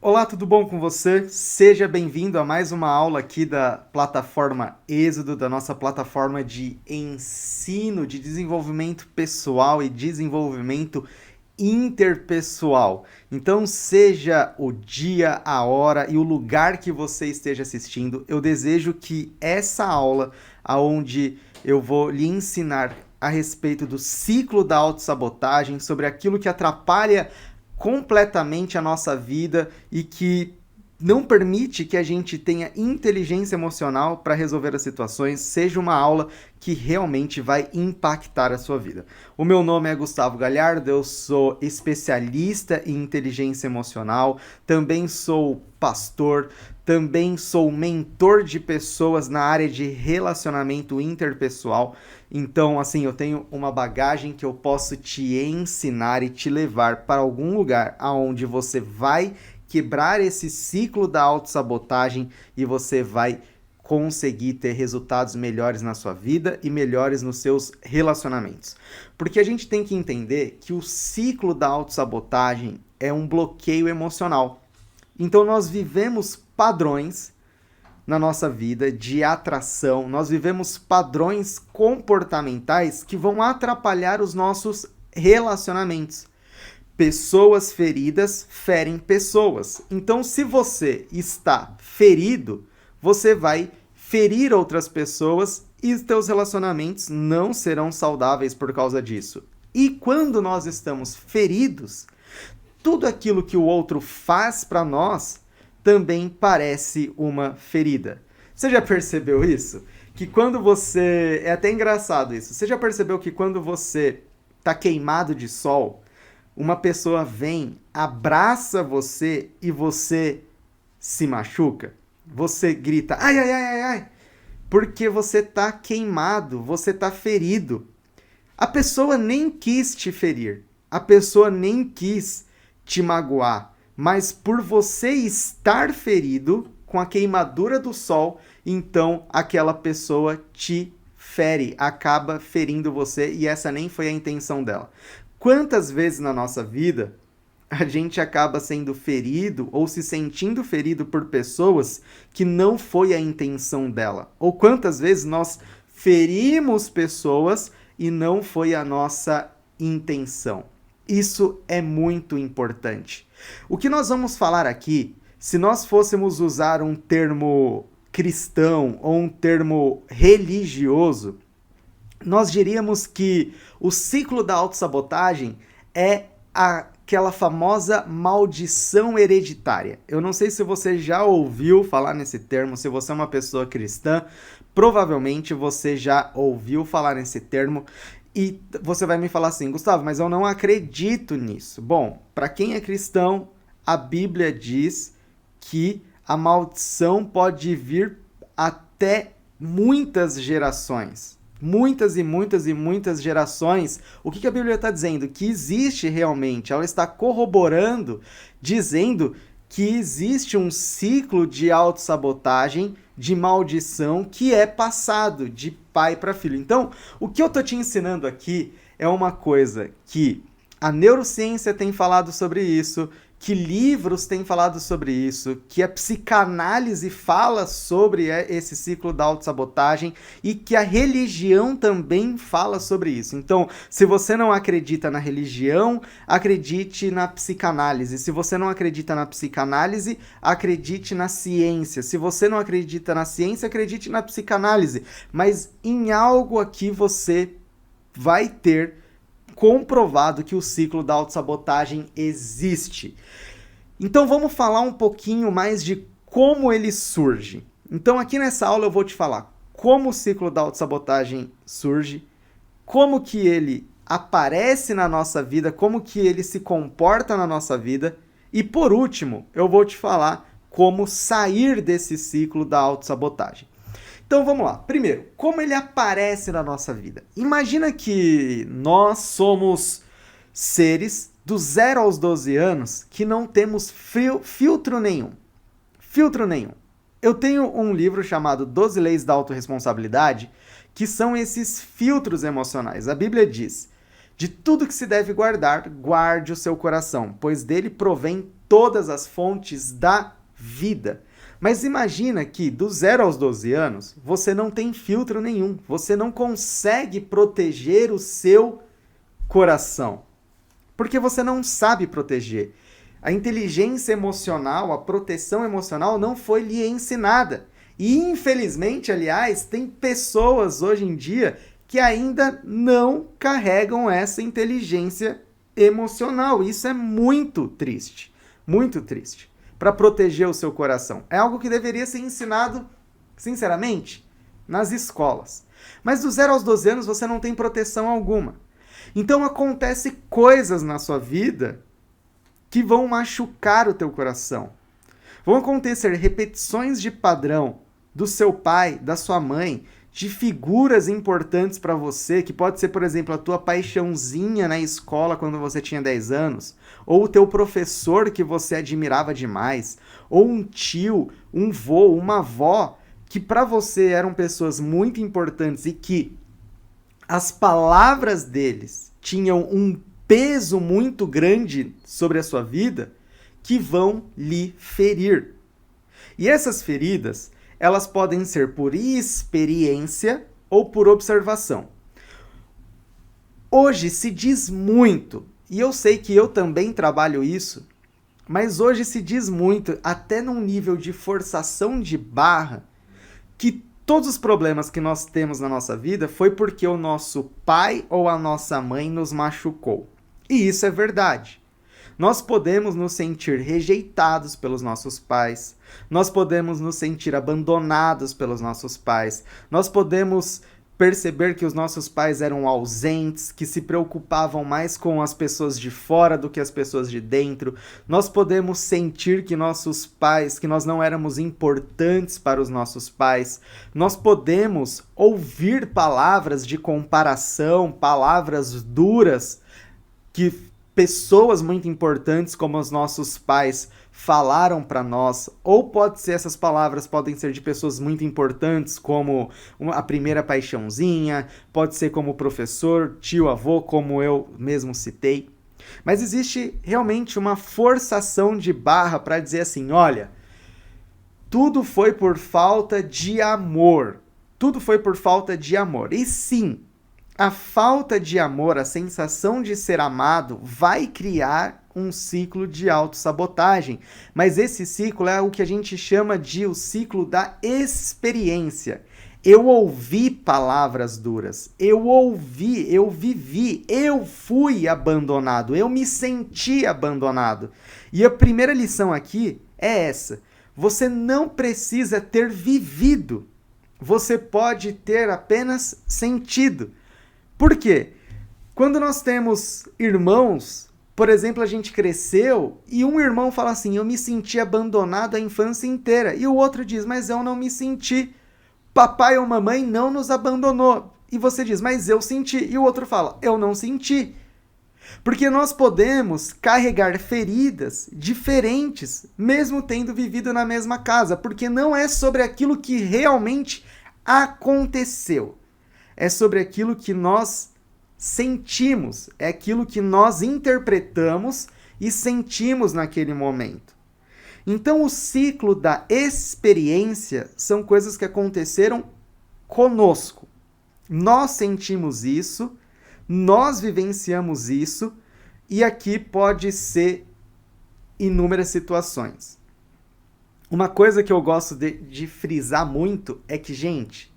Olá, tudo bom com você? Seja bem-vindo a mais uma aula aqui da plataforma Êxodo, da nossa plataforma de ensino, de desenvolvimento pessoal e desenvolvimento interpessoal. Então, seja o dia, a hora e o lugar que você esteja assistindo, eu desejo que essa aula, aonde eu vou lhe ensinar a respeito do ciclo da autossabotagem, sobre aquilo que atrapalha completamente a nossa vida e que não permite que a gente tenha inteligência emocional para resolver as situações, seja uma aula que realmente vai impactar a sua vida. O meu nome é Gustavo Galhardo, eu sou especialista em inteligência emocional, também sou pastor, também sou mentor de pessoas na área de relacionamento interpessoal. Então, assim, eu tenho uma bagagem que eu posso te ensinar e te levar para algum lugar aonde você vai quebrar esse ciclo da autossabotagem e você vai conseguir ter resultados melhores na sua vida e melhores nos seus relacionamentos. Porque a gente tem que entender que o ciclo da autossabotagem é um bloqueio emocional. Então nós vivemos padrões na nossa vida de atração, nós vivemos padrões comportamentais que vão atrapalhar os nossos relacionamentos. Pessoas feridas ferem pessoas. Então, se você está ferido, você vai ferir outras pessoas e os teus relacionamentos não serão saudáveis por causa disso. E quando nós estamos feridos, tudo aquilo que o outro faz para nós também parece uma ferida. Você já percebeu isso? Que quando você... É até engraçado isso. Você já percebeu que quando você está queimado de sol, uma pessoa vem, abraça você e você se machuca? Você grita, ai, ai, ai, ai, ai, porque você tá queimado, você tá ferido. A pessoa nem quis te ferir, a pessoa nem quis te magoar, mas por você estar ferido com a queimadura do sol, então aquela pessoa te fere, acaba ferindo você e essa nem foi a intenção dela. Quantas vezes na nossa vida a gente acaba sendo ferido ou se sentindo ferido por pessoas que não foi a intenção dela? Ou quantas vezes nós ferimos pessoas e não foi a nossa intenção? Isso é muito importante. O que nós vamos falar aqui, se nós fôssemos usar um termo cristão ou um termo religioso, nós diríamos que o ciclo da autossabotagem é aquela famosa maldição hereditária. Eu não sei se você já ouviu falar nesse termo, se você é uma pessoa cristã, provavelmente você já ouviu falar nesse termo e você vai me falar assim, Gustavo, mas eu não acredito nisso. Bom, para quem é cristão, a Bíblia diz que a maldição pode vir até muitas gerações. Muitas e muitas e muitas gerações. O que a Bíblia está dizendo? Que existe realmente, ela está corroborando, dizendo que existe um ciclo de autossabotagem, de maldição, que é passado de pai para filho. Então, o que eu estou te ensinando aqui é uma coisa que a neurociência tem falado sobre isso, que livros têm falado sobre isso, que a psicanálise fala sobre esse ciclo da autossabotagem e que a religião também fala sobre isso. Então, se você não acredita na religião, acredite na psicanálise. Se você não acredita na psicanálise, acredite na ciência. Se você não acredita na ciência, acredite na psicanálise. Mas em algo aqui você vai ter comprovado que o ciclo da autossabotagem existe. Então vamos falar um pouquinho mais de como ele surge. Então aqui nessa aula eu vou te falar como o ciclo da autossabotagem surge, como que ele aparece na nossa vida, como que ele se comporta na nossa vida e por último eu vou te falar como sair desse ciclo da autossabotagem. Então vamos lá. Primeiro, como ele aparece na nossa vida? Imagina que nós somos seres do 0 aos 12 anos que não temos filtro nenhum. Filtro nenhum. Eu tenho um livro chamado 12 Leis da Autorresponsabilidade, que são esses filtros emocionais. A Bíblia diz: de tudo que se deve guardar, guarde o seu coração, pois dele provém todas as fontes da vida. Mas imagina que do 0 aos 12 anos, você não tem filtro nenhum. Você não consegue proteger o seu coração. Porque você não sabe proteger. A inteligência emocional, a proteção emocional não foi lhe ensinada. E infelizmente, aliás, tem pessoas hoje em dia que ainda não carregam essa inteligência emocional. Isso é muito triste. Muito triste. Para proteger o seu coração. É algo que deveria ser ensinado, sinceramente, nas escolas. Mas do 0 aos 12 anos você não tem proteção alguma. Então acontece coisas na sua vida que vão machucar o teu coração. Vão acontecer repetições de padrão do seu pai, da sua mãe, de figuras importantes para você, que pode ser, por exemplo, a tua paixãozinha na escola quando você tinha 10 anos, ou o teu professor que você admirava demais, ou um tio, um vô, uma avó, que para você eram pessoas muito importantes e que as palavras deles tinham um peso muito grande sobre a sua vida, que vão lhe ferir. E essas feridas, elas podem ser por experiência ou por observação. Hoje se diz muito, e eu sei que eu também trabalho isso, mas hoje se diz muito, até num nível de forçação de barra, que todos os problemas que nós temos na nossa vida foi porque o nosso pai ou a nossa mãe nos machucou. E isso é verdade. Nós podemos nos sentir rejeitados pelos nossos pais, nós podemos nos sentir abandonados pelos nossos pais, nós podemos perceber que os nossos pais eram ausentes, que se preocupavam mais com as pessoas de fora do que as pessoas de dentro, nós podemos sentir que nossos pais, que nós não éramos importantes para os nossos pais, nós podemos ouvir palavras de comparação, palavras duras, que pessoas muito importantes como os nossos pais falaram para nós, ou pode ser, essas palavras podem ser de pessoas muito importantes como a primeira paixãozinha, pode ser como professor, tio, avô, como eu mesmo citei. Mas existe realmente uma forçação de barra para dizer assim, olha, tudo foi por falta de amor. Tudo foi por falta de amor. E sim, a falta de amor, a sensação de ser amado, vai criar um ciclo de autossabotagem. Mas esse ciclo é o que a gente chama de o ciclo da experiência. Eu ouvi palavras duras, eu vivi, eu fui abandonado, eu me senti abandonado. E a primeira lição aqui é essa. Você não precisa ter vivido, você pode ter apenas sentido. Por quê? Quando nós temos irmãos, por exemplo, a gente cresceu e um irmão fala assim, eu me senti abandonado a infância inteira. E o outro diz, mas eu não me senti. Papai ou mamãe não nos abandonou. E você diz, mas eu senti. E o outro fala, eu não senti. Porque nós podemos carregar feridas diferentes, mesmo tendo vivido na mesma casa. Porque não é sobre aquilo que realmente aconteceu. É sobre aquilo que nós sentimos, é aquilo que nós interpretamos e sentimos naquele momento. Então, o ciclo da experiência são coisas que aconteceram conosco. Nós sentimos isso, nós vivenciamos isso, e aqui pode ser inúmeras situações. Uma coisa que eu gosto de frisar muito é que, gente,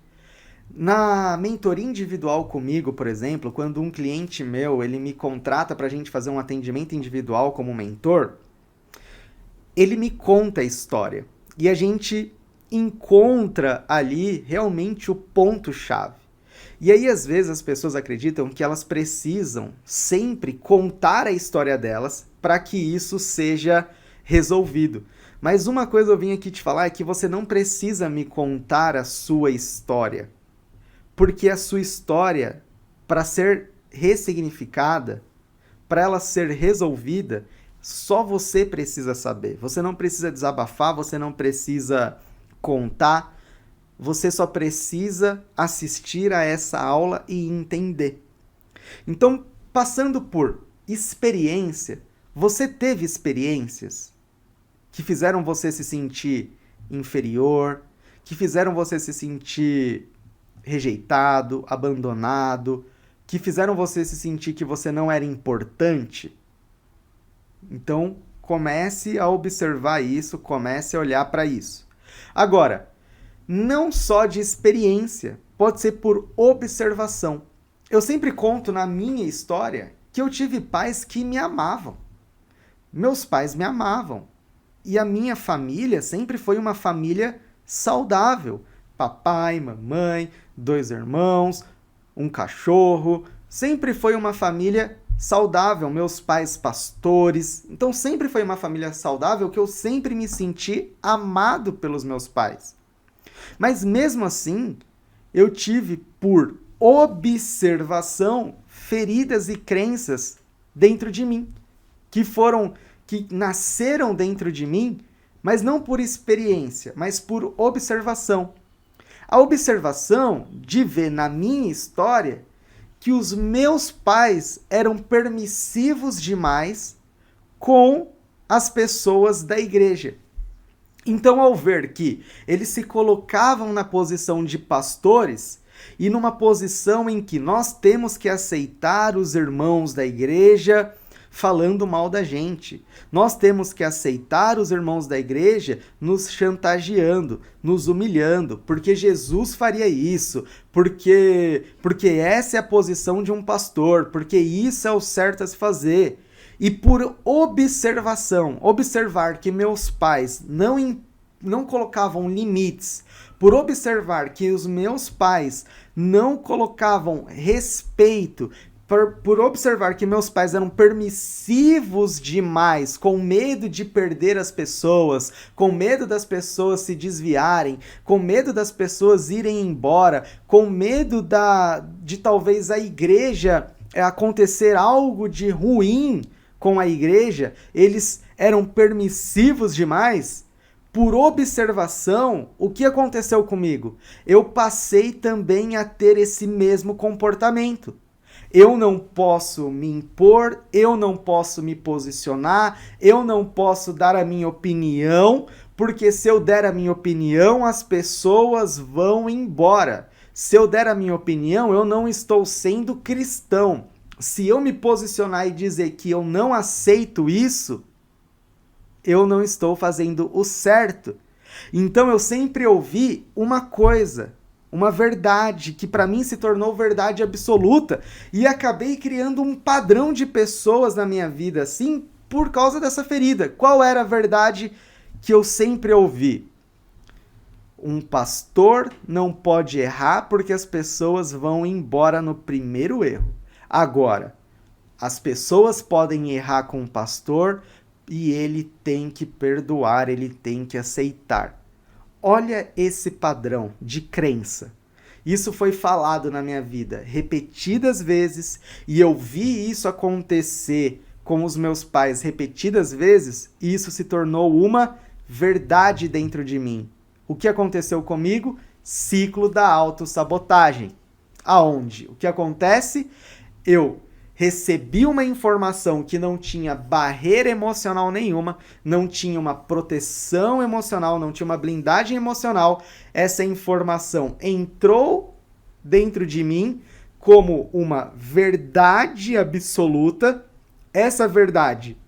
na mentoria individual comigo, por exemplo, quando um cliente meu ele me contrata para a gente fazer um atendimento individual como mentor, ele me conta a história e a gente encontra ali realmente o ponto-chave. E aí, às vezes, as pessoas acreditam que elas precisam sempre contar a história delas para que isso seja resolvido. Mas uma coisa eu vim aqui te falar é que você não precisa me contar a sua história. Porque a sua história, para ser ressignificada, para ela ser resolvida, só você precisa saber. Você não precisa desabafar, você não precisa contar, você só precisa assistir a essa aula e entender. Então, passando por experiência, você teve experiências que fizeram você se sentir inferior, que fizeram você se sentir rejeitado, abandonado, que fizeram você se sentir que você não era importante. Então, comece a observar isso, comece a olhar para isso. Agora, não só de experiência, pode ser por observação. Eu sempre conto na minha história que eu tive pais que me amavam. Meus pais me amavam. E a minha família sempre foi uma família saudável. Papai, mamãe, 2 irmãos, um cachorro. Sempre foi uma família saudável. Meus pais pastores. Então sempre foi uma família saudável que eu sempre me senti amado pelos meus pais. Mas mesmo assim, eu tive por observação feridas e crenças dentro de mim, que nasceram dentro de mim, mas não por experiência, mas por observação. A observação de ver na minha história que os meus pais eram permissivos demais com as pessoas da igreja. Então, ao ver que eles se colocavam na posição de pastores e numa posição em que nós temos que aceitar os irmãos da igreja falando mal da gente. Nós temos que aceitar os irmãos da igreja nos chantageando, nos humilhando, porque Jesus faria isso, porque essa é a posição de um pastor, porque isso é o certo a se fazer. E por observação, observar que meus pais não colocavam limites, por observar que os meus pais não colocavam respeito, por observar que meus pais eram permissivos demais, com medo de perder as pessoas, com medo das pessoas se desviarem, com medo das pessoas irem embora, com medo de talvez a igreja acontecer algo de ruim com a igreja, eles eram permissivos demais. Por observação, o que aconteceu comigo? Eu passei também a ter esse mesmo comportamento. Eu não posso me impor, eu não posso me posicionar, eu não posso dar a minha opinião, porque se eu der a minha opinião, as pessoas vão embora. Se eu der a minha opinião, eu não estou sendo cristão. Se eu me posicionar e dizer que eu não aceito isso, eu não estou fazendo o certo. Então eu sempre ouvi uma coisa, uma verdade que para mim se tornou verdade absoluta e acabei criando um padrão de pessoas na minha vida assim por causa dessa ferida. Qual era a verdade que eu sempre ouvi? Um pastor não pode errar porque as pessoas vão embora no primeiro erro. Agora, as pessoas podem errar com o pastor e ele tem que perdoar, ele tem que aceitar. Olha esse padrão de crença. Isso foi falado na minha vida repetidas vezes e eu vi isso acontecer com os meus pais repetidas vezes e isso se tornou uma verdade dentro de mim. O que aconteceu comigo? Ciclo da autossabotagem. Aonde? O que acontece? Eu recebi uma informação que não tinha barreira emocional nenhuma, não tinha uma proteção emocional, não tinha uma blindagem emocional. Essa informação entrou dentro de mim como uma verdade absoluta. Essa verdade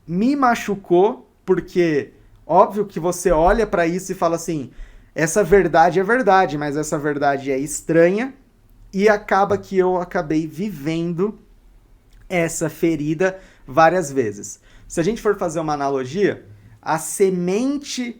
me machucou, porque óbvio que você olha para isso e fala assim, essa verdade é verdade, mas essa verdade é estranha. E acaba que eu acabei vivendo essa ferida várias vezes. Se a gente for fazer uma analogia, a semente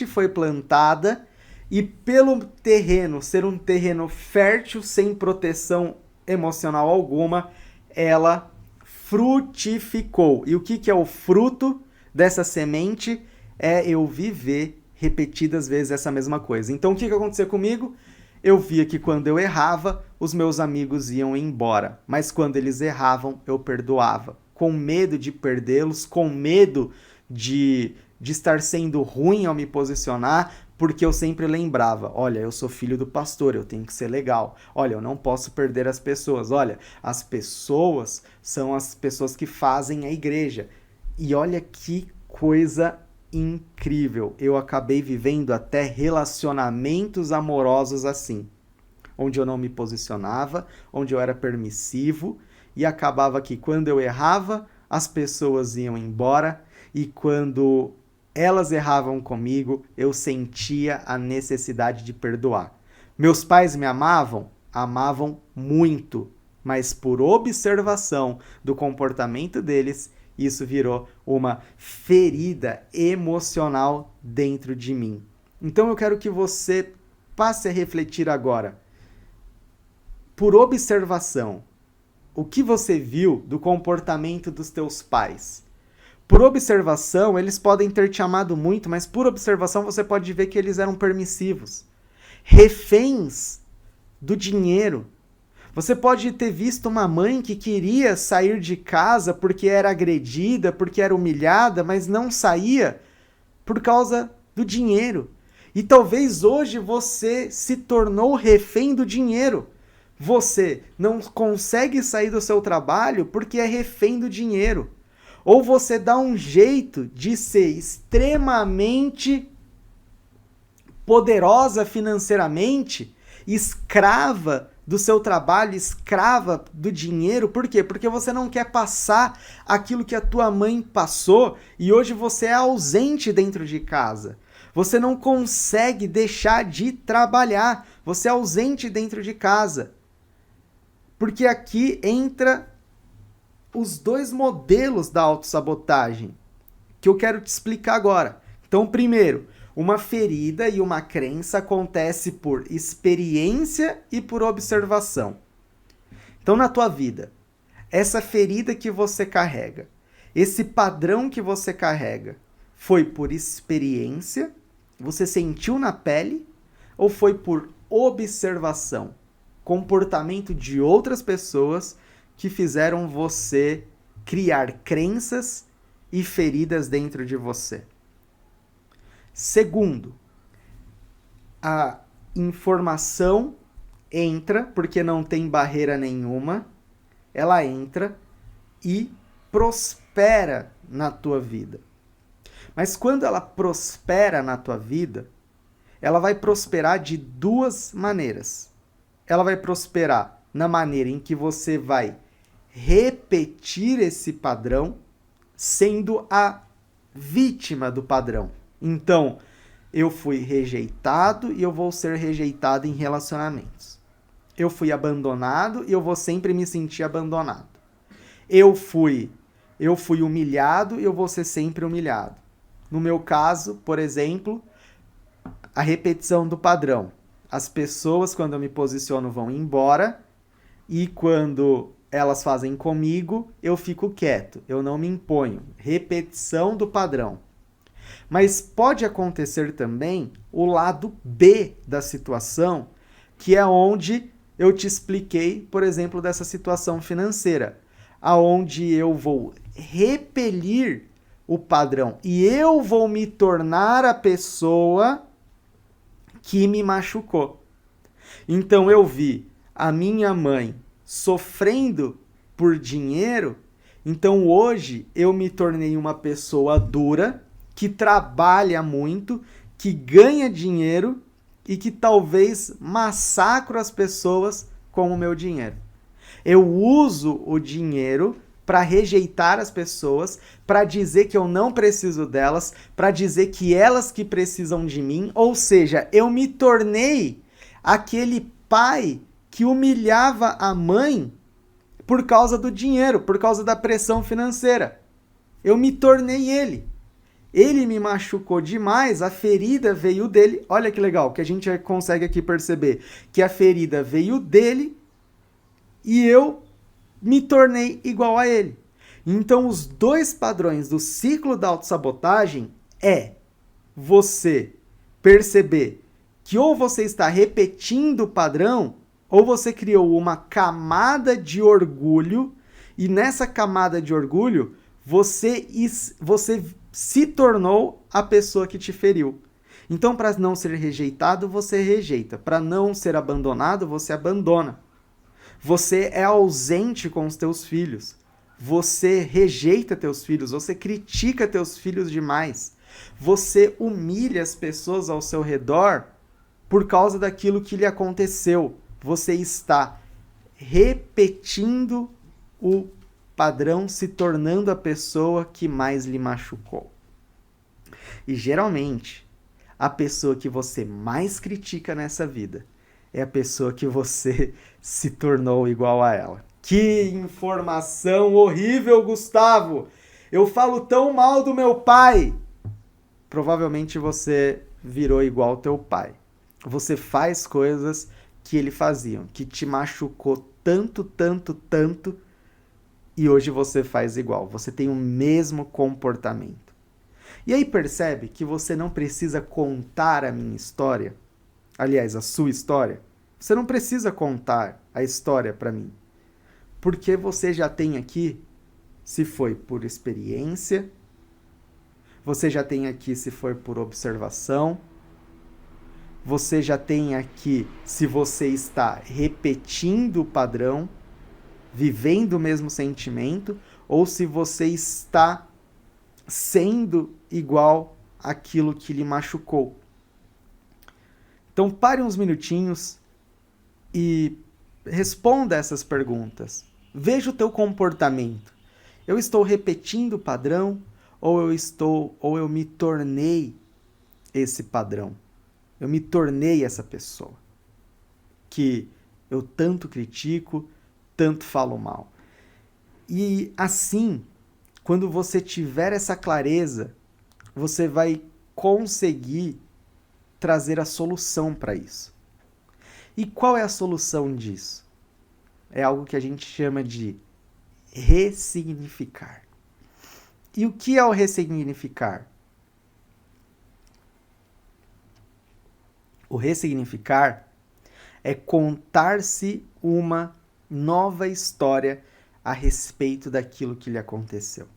foi plantada e pelo terreno ser um terreno fértil, sem proteção emocional alguma, ela frutificou. E o que é o fruto dessa semente? É eu viver repetidas vezes essa mesma coisa. Então o que aconteceu comigo? Eu via que quando eu errava, os meus amigos iam embora. Mas quando eles erravam, eu perdoava. Com medo de perdê-los, com medo de estar sendo ruim ao me posicionar, porque eu sempre lembrava, olha, eu sou filho do pastor, eu tenho que ser legal. Olha, eu não posso perder as pessoas. Olha, as pessoas são as pessoas que fazem a igreja. E olha que coisa incrível. Eu acabei vivendo até relacionamentos amorosos assim, onde eu não me posicionava, onde eu era permissivo e acabava que quando eu errava, as pessoas iam embora e quando elas erravam comigo, eu sentia a necessidade de perdoar. Meus pais me amavam? Amavam muito, mas por observação do comportamento deles, isso virou uma ferida emocional dentro de mim. Então eu quero que você passe a refletir agora. Por observação, o que você viu do comportamento dos teus pais? Por observação, eles podem ter te amado muito, mas por observação você pode ver que eles eram permissivos, reféns do dinheiro. Você pode ter visto uma mãe que queria sair de casa porque era agredida, porque era humilhada, mas não saía por causa do dinheiro. E talvez hoje você se tornou refém do dinheiro. Você não consegue sair do seu trabalho porque é refém do dinheiro. Ou você dá um jeito de ser extremamente poderosa financeiramente, escrava do seu trabalho, escrava do dinheiro. Por quê? Porque você não quer passar aquilo que a tua mãe passou e hoje você é ausente dentro de casa. Você não consegue deixar de trabalhar. Você é ausente dentro de casa. Porque aqui entra os dois modelos da autossabotagem que eu quero te explicar agora. Então, primeiro, uma ferida e uma crença acontece por experiência e por observação. Então, na tua vida, essa ferida que você carrega, esse padrão que você carrega, foi por experiência, você sentiu na pele, ou foi por observação, comportamento de outras pessoas que fizeram você criar crenças e feridas dentro de você? Segundo, a informação entra, porque não tem barreira nenhuma, ela entra e prospera na tua vida. Mas quando ela prospera na tua vida, ela vai prosperar de duas maneiras. Ela vai prosperar na maneira em que você vai repetir esse padrão, sendo a vítima do padrão. Então, eu fui rejeitado e eu vou ser rejeitado em relacionamentos. Eu fui abandonado e eu vou sempre me sentir abandonado. Eu fui humilhado e eu vou ser sempre humilhado. No meu caso, por exemplo, a repetição do padrão. As pessoas, quando eu me posiciono, vão embora e quando elas fazem comigo, eu fico quieto, eu não me imponho. Repetição do padrão. Mas pode acontecer também o lado B da situação, que é onde eu te expliquei, por exemplo, dessa situação financeira, aonde eu vou repelir o padrão e eu vou me tornar a pessoa que me machucou. Então eu vi a minha mãe sofrendo por dinheiro, então hoje eu me tornei uma pessoa dura, que trabalha muito, que ganha dinheiro e que talvez massacro as pessoas com o meu dinheiro. Eu uso o dinheiro para rejeitar as pessoas, para dizer que eu não preciso delas, para dizer que elas que precisam de mim, ou seja, eu me tornei aquele pai que humilhava a mãe por causa do dinheiro, por causa da pressão financeira. Eu me tornei ele. Ele me machucou demais, a ferida veio dele. Olha que legal, que a gente consegue aqui perceber que a ferida veio dele e eu me tornei igual a ele. Então, os dois padrões do ciclo da autossabotagem é você perceber que ou você está repetindo o padrão, ou você criou uma camada de orgulho, e nessa camada de orgulho, você se tornou a pessoa que te feriu. Então, para não ser rejeitado, você rejeita. Para não ser abandonado, você abandona. Você é ausente com os teus filhos. Você rejeita teus filhos, você critica teus filhos demais. Você humilha as pessoas ao seu redor por causa daquilo que lhe aconteceu. Você está repetindo o padrão, se tornando a pessoa que mais lhe machucou. E geralmente, a pessoa que você mais critica nessa vida é a pessoa que você se tornou igual a ela. Que informação horrível, Gustavo! Eu falo tão mal do meu pai! Provavelmente você virou igual ao teu pai. Você faz coisas que ele fazia, que te machucou tanto, tanto, tanto, e hoje você faz igual. Você tem o mesmo comportamento. E aí percebe que você não precisa contar a minha história, aliás, a sua história. Você não precisa contar a história para mim, porque você já tem aqui, se foi por experiência, você já tem aqui se for por observação, você já tem aqui se você está repetindo o padrão, vivendo o mesmo sentimento, ou se você está sendo igual àquilo que lhe machucou. Então pare uns minutinhos e responda essas perguntas. Veja o teu comportamento. Eu estou repetindo o padrão ou eu me tornei esse padrão? Eu me tornei essa pessoa que eu tanto critico, tanto falo mal. E assim, quando você tiver essa clareza, você vai conseguir trazer a solução para isso. E qual é a solução disso? É algo que a gente chama de ressignificar. E o que é o ressignificar? O ressignificar é contar-se uma nova história a respeito daquilo que lhe aconteceu.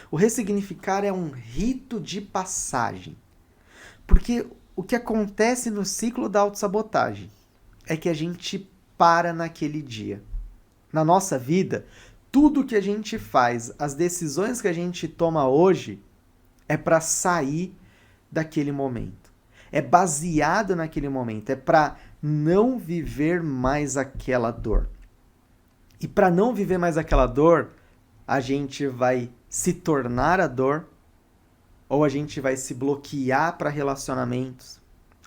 O ressignificar é um rito de passagem. Porque o que acontece no ciclo da autossabotagem é que a gente para naquele dia. Na nossa vida, tudo que a gente faz, as decisões que a gente toma hoje, é para sair daquele momento. É baseado naquele momento, é para não viver mais aquela dor. E para não viver mais aquela dor, a gente vai se tornar a dor, ou a gente vai se bloquear para relacionamentos,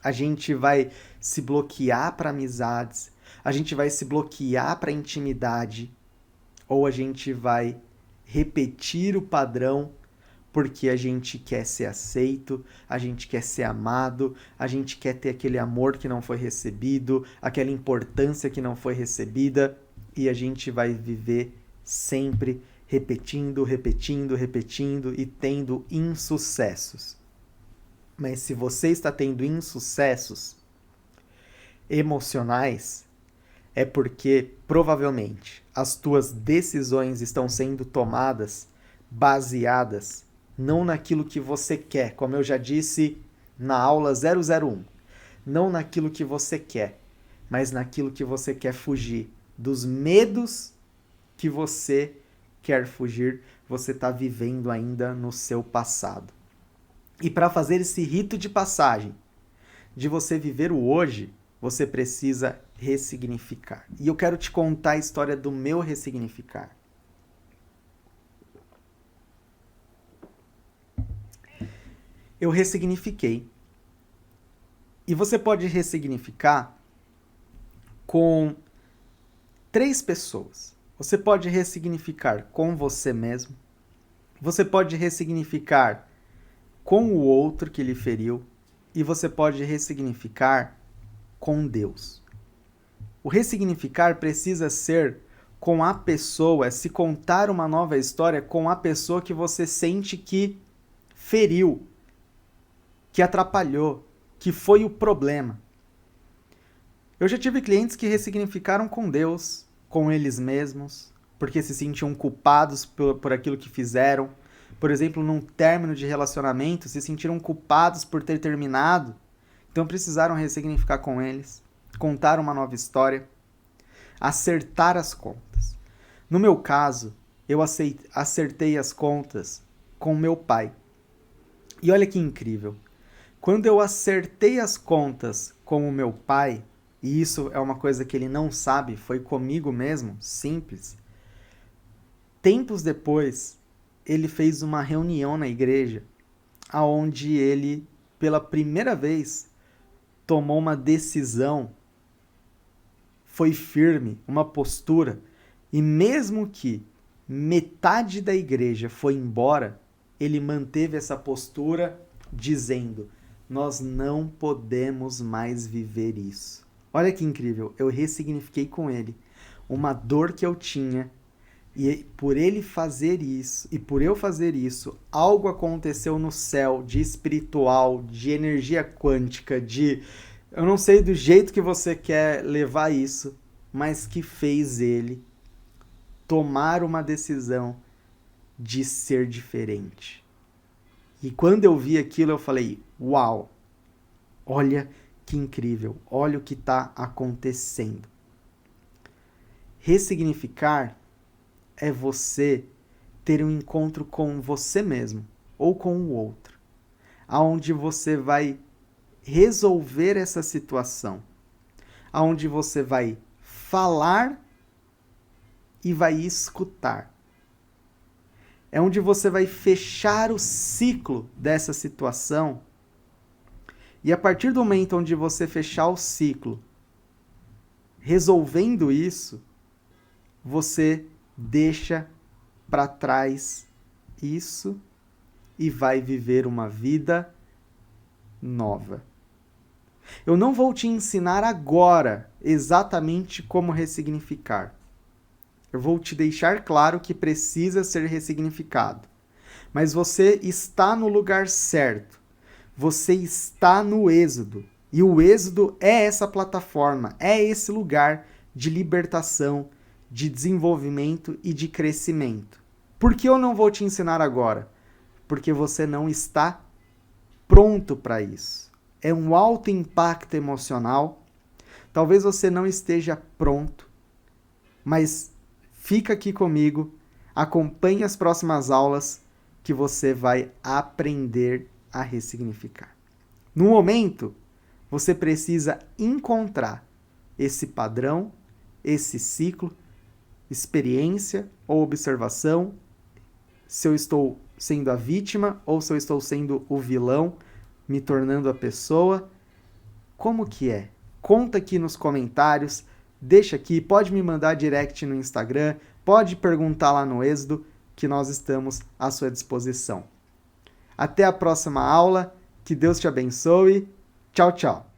a gente vai se bloquear para amizades, a gente vai se bloquear para intimidade, ou a gente vai repetir o padrão porque a gente quer ser aceito, a gente quer ser amado, a gente quer ter aquele amor que não foi recebido, aquela importância que não foi recebida, e a gente vai viver sempre repetindo, repetindo, repetindo e tendo insucessos. Mas se você está tendo insucessos emocionais, é porque provavelmente as tuas decisões estão sendo tomadas baseadas não naquilo que você quer, como eu já disse na aula 001, não naquilo que você quer, mas naquilo que você quer fugir, dos medos que você quer fugir, você está vivendo ainda no seu passado. E para fazer esse rito de passagem, de você viver o hoje, você precisa ressignificar. E eu quero te contar a história do meu ressignificar. Eu ressignifiquei. E você pode ressignificar com 3 pessoas. Você pode ressignificar com você mesmo. Você pode ressignificar com o outro que lhe feriu. E você pode ressignificar com Deus. O ressignificar precisa ser com a pessoa, se contar uma nova história com a pessoa que você sente que feriu, que atrapalhou, que foi o problema. Eu já tive clientes que ressignificaram com Deus, com eles mesmos, porque se sentiam culpados por aquilo que fizeram. Por exemplo, num término de relacionamento, se sentiram culpados por ter terminado, então precisaram ressignificar com eles, contar uma nova história, acertar as contas. No meu caso, eu acertei as contas com meu pai. E olha que incrível. Quando eu acertei as contas com o meu pai, e isso é uma coisa que ele não sabe, foi comigo mesmo, simples. Tempos depois, ele fez uma reunião na igreja, aonde ele, pela primeira vez, tomou uma decisão, foi firme, uma postura, e mesmo que metade da igreja foi embora, ele manteve essa postura dizendo: nós não podemos mais viver isso. Olha que incrível, eu ressignifiquei com ele uma dor que eu tinha, e por ele fazer isso, e por eu fazer isso, algo aconteceu no céu, de espiritual, de energia quântica, eu não sei do jeito que você quer levar isso, mas que fez ele tomar uma decisão de ser diferente. E quando eu vi aquilo, eu falei: uau, olha que incrível, olha o que está acontecendo. Ressignificar é você ter um encontro com você mesmo ou com o outro, aonde você vai resolver essa situação, aonde você vai falar e vai escutar. É onde você vai fechar o ciclo dessa situação, e a partir do momento onde você fechar o ciclo, resolvendo isso, você deixa para trás isso e vai viver uma vida nova. Eu não vou te ensinar agora exatamente como ressignificar. Eu vou te deixar claro que precisa ser ressignificado. Mas você está no lugar certo. Você está no Êxodo. E o Êxodo é essa plataforma, é esse lugar de libertação, de desenvolvimento e de crescimento. Por que eu não vou te ensinar agora? Porque você não está pronto para isso. É um alto impacto emocional. Talvez você não esteja pronto, mas fica aqui comigo, acompanhe as próximas aulas que você vai aprender a ressignificar. No momento, você precisa encontrar esse padrão, esse ciclo, experiência ou observação, se eu estou sendo a vítima ou se eu estou sendo o vilão, me tornando a pessoa. Como que é? Conta aqui nos comentários, deixa aqui, pode me mandar direct no Instagram, pode perguntar lá no Êxodo, que nós estamos à sua disposição. Até a próxima aula, que Deus te abençoe. Tchau, tchau.